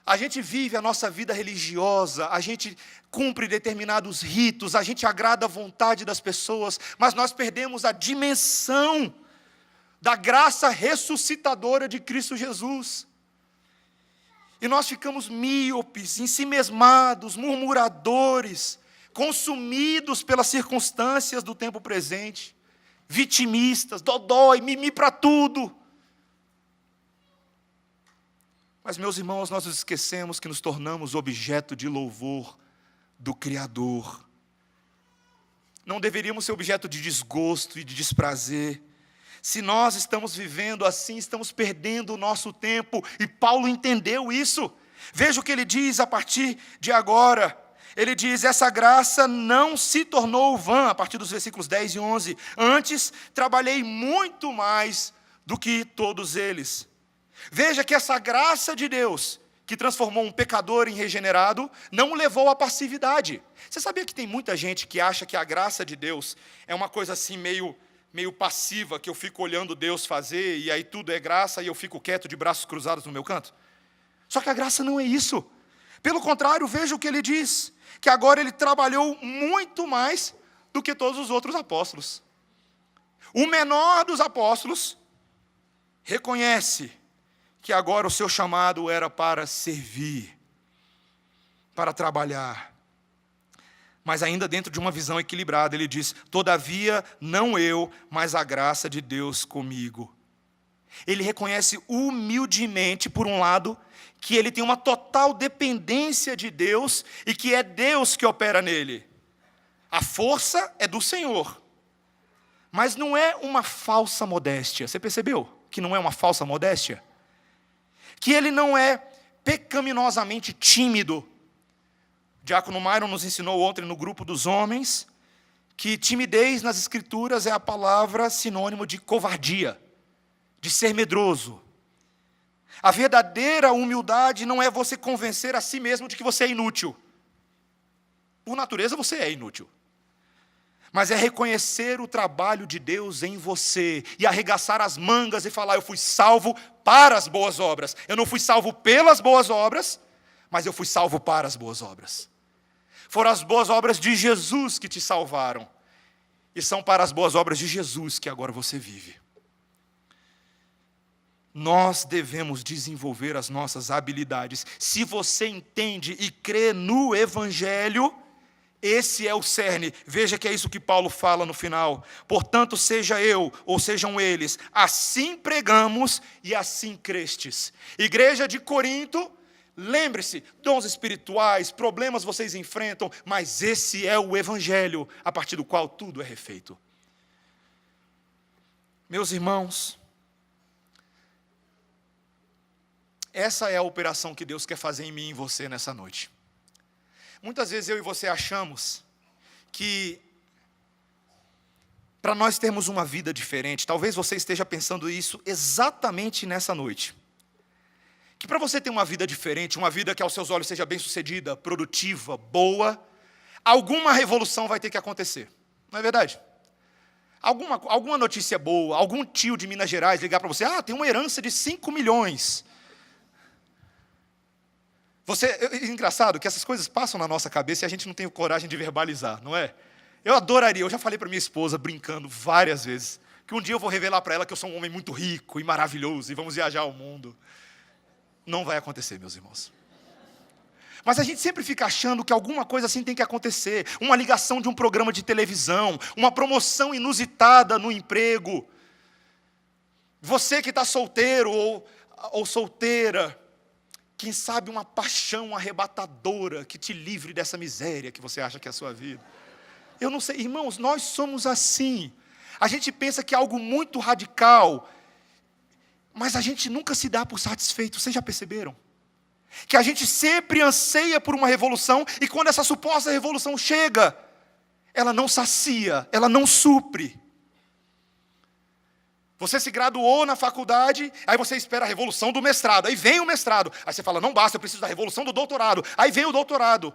A gente vive a nossa vida religiosa, a gente cumpre determinados ritos, a gente agrada a vontade das pessoas, mas nós perdemos a dimensão da graça ressuscitadora de Cristo Jesus. E nós ficamos míopes, ensimesmados, murmuradores, consumidos pelas circunstâncias do tempo presente, vitimistas, dodói, mimi para tudo. Mas, meus irmãos, nós nos esquecemos que nos tornamos objeto de louvor do Criador. Não deveríamos ser objeto de desgosto e de desprazer. Se nós estamos vivendo assim, estamos perdendo o nosso tempo, e Paulo entendeu isso. Veja o que ele diz a partir de agora. Ele diz, essa graça não se tornou vã, a partir dos versículos 10 e 11. Antes, trabalhei muito mais do que todos eles. Veja que essa graça de Deus, que transformou um pecador em regenerado, não o levou à passividade. Você sabia que tem muita gente que acha que a graça de Deus é uma coisa assim meio passiva, que eu fico olhando Deus fazer, e aí tudo é graça, e eu fico quieto de braços cruzados no meu canto? Só que a graça não é isso. Pelo contrário, veja o que ele diz, que agora ele trabalhou muito mais do que todos os outros apóstolos. O menor dos apóstolos reconhece que agora o seu chamado era para servir, para trabalhar. Mas ainda dentro de uma visão equilibrada, ele diz: todavia, não eu, mas a graça de Deus comigo. Ele reconhece humildemente, por um lado, que ele tem uma total dependência de Deus e que é Deus que opera nele. A força é do Senhor. Mas não é uma falsa modéstia. Você percebeu que não é uma falsa modéstia? Que ele não é pecaminosamente tímido. O diácono Myron nos ensinou ontem no grupo dos homens que timidez nas Escrituras é a palavra sinônimo de covardia, de ser medroso. A verdadeira humildade não é você convencer a si mesmo de que você é inútil. Por natureza você é inútil. Mas é reconhecer o trabalho de Deus em você e arregaçar as mangas e falar: eu fui salvo para as boas obras. Eu não fui salvo pelas boas obras, mas eu fui salvo para as boas obras. Foram as boas obras de Jesus que te salvaram. E são para as boas obras de Jesus que agora você vive. Nós devemos desenvolver as nossas habilidades. Se você entende e crê no Evangelho, esse é o cerne. Veja que é isso que Paulo fala no final. Portanto, seja eu, ou sejam eles, assim pregamos e assim crestes. Igreja de Corinto, lembre-se, dons espirituais, problemas vocês enfrentam, mas esse é o Evangelho, a partir do qual tudo é refeito. Meus irmãos, essa é a operação que Deus quer fazer em mim e em você nessa noite. Muitas vezes eu e você achamos que para nós termos uma vida diferente, talvez você esteja pensando isso exatamente nessa noite, que para você ter uma vida diferente, uma vida que aos seus olhos seja bem-sucedida, produtiva, boa, alguma revolução vai ter que acontecer, não é verdade? Alguma notícia boa, algum tio de Minas Gerais ligar para você: tem uma herança de 5 milhões. É engraçado que essas coisas passam na nossa cabeça e a gente não tem coragem de verbalizar, não é? Eu adoraria, eu já falei para minha esposa, brincando várias vezes, que um dia eu vou revelar para ela que eu sou um homem muito rico e maravilhoso e vamos viajar ao mundo. Não vai acontecer, meus irmãos. Mas a gente sempre fica achando que alguma coisa assim tem que acontecer. Uma ligação de um programa de televisão, uma promoção inusitada no emprego. Você que está solteiro ou solteira, quem sabe uma paixão arrebatadora que te livre dessa miséria que você acha que é a sua vida. Eu não sei, irmãos, nós somos assim. A gente pensa que é algo muito radical, mas a gente nunca se dá por satisfeito. Vocês já perceberam? Que a gente sempre anseia por uma revolução, e quando essa suposta revolução chega, ela não sacia, ela não supre. Você se graduou na faculdade, aí você espera a revolução do mestrado, aí vem o mestrado, aí você fala: não basta, eu preciso da revolução do doutorado, aí vem o doutorado,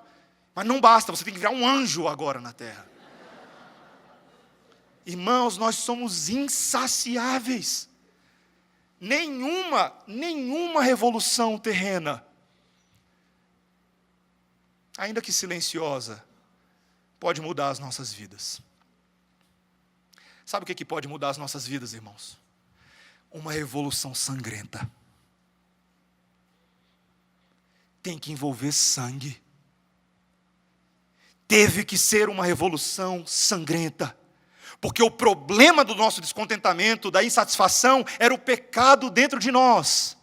mas não basta, você tem que virar um anjo agora na terra. Irmãos, nós somos insaciáveis. Nenhuma revolução terrena, ainda que silenciosa, pode mudar as nossas vidas. Sabe o que pode mudar as nossas vidas, irmãos? Uma revolução sangrenta. Tem que envolver sangue. Teve que ser uma revolução sangrenta. Porque o problema do nosso descontentamento, da insatisfação, era o pecado dentro de nós.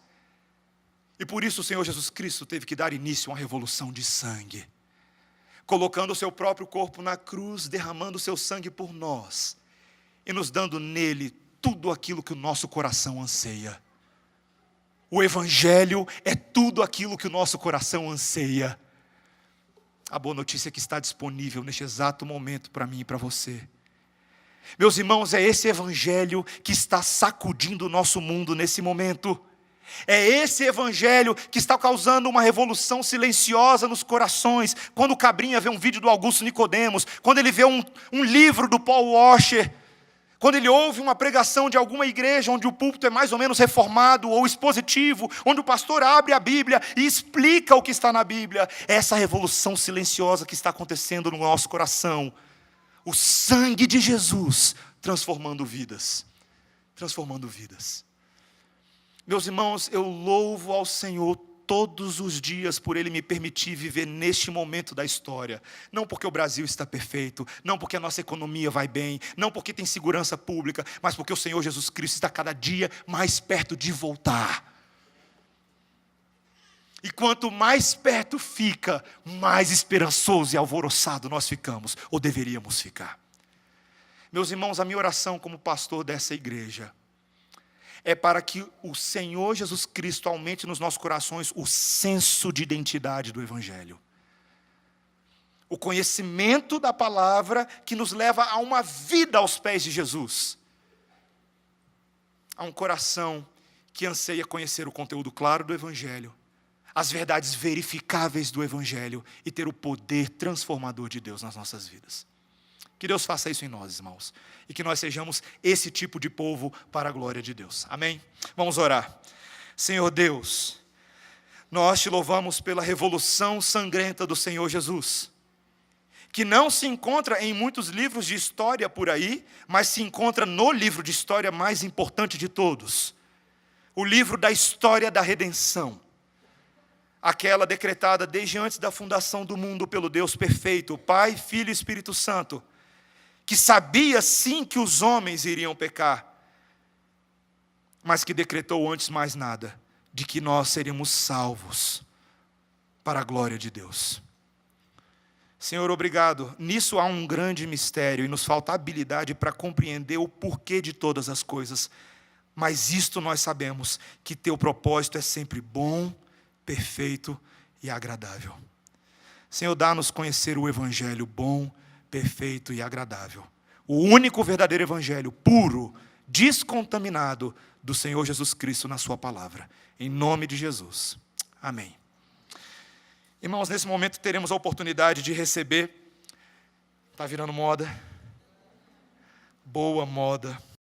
E por isso o Senhor Jesus Cristo teve que dar início a uma revolução de sangue. Colocando o seu próprio corpo na cruz, derramando o seu sangue por nós. E nos dando nele tudo aquilo que o nosso coração anseia. O Evangelho é tudo aquilo que o nosso coração anseia. A boa notícia é que está disponível neste exato momento para mim e para você. Meus irmãos, é esse Evangelho que está sacudindo o nosso mundo nesse momento. É esse evangelho que está causando uma revolução silenciosa nos corações. Quando o Cabrinha vê um vídeo do Augusto Nicodemos, quando ele vê um livro do Paul Washer, quando ele ouve uma pregação de alguma igreja onde o púlpito é mais ou menos reformado ou expositivo, onde o pastor abre a Bíblia e explica o que está na Bíblia, é essa revolução silenciosa que está acontecendo no nosso coração. O sangue de Jesus transformando vidas. Transformando vidas. Meus irmãos, eu louvo ao Senhor todos os dias por Ele me permitir viver neste momento da história. Não porque o Brasil está perfeito, não porque a nossa economia vai bem, não porque tem segurança pública, mas porque o Senhor Jesus Cristo está cada dia mais perto de voltar. E quanto mais perto fica, mais esperançoso e alvoroçado nós ficamos, ou deveríamos ficar. Meus irmãos, a minha oração como pastor dessa igreja é para que o Senhor Jesus Cristo aumente nos nossos corações o senso de identidade do Evangelho. O conhecimento da palavra que nos leva a uma vida aos pés de Jesus. A um coração que anseia conhecer o conteúdo claro do Evangelho, as verdades verificáveis do Evangelho e ter o poder transformador de Deus nas nossas vidas. Que Deus faça isso em nós, irmãos. E que nós sejamos esse tipo de povo para a glória de Deus. Amém? Vamos orar. Senhor Deus, nós te louvamos pela revolução sangrenta do Senhor Jesus, que não se encontra em muitos livros de história por aí, mas se encontra no livro de história mais importante de todos. O livro da história da redenção. Aquela decretada desde antes da fundação do mundo pelo Deus perfeito, Pai, Filho e Espírito Santo, que sabia sim que os homens iriam pecar, mas que decretou antes mais nada, de que nós seríamos salvos para a glória de Deus. Senhor, obrigado. Nisso há um grande mistério e nos falta habilidade para compreender o porquê de todas as coisas, mas isto nós sabemos, que teu propósito é sempre bom, perfeito e agradável. Senhor, dá-nos conhecer o Evangelho bom, perfeito e agradável. O único verdadeiro evangelho, puro, descontaminado, do Senhor Jesus Cristo na sua palavra. Em nome de Jesus. Amém. Irmãos, nesse momento teremos a oportunidade de receber, está virando moda, boa moda,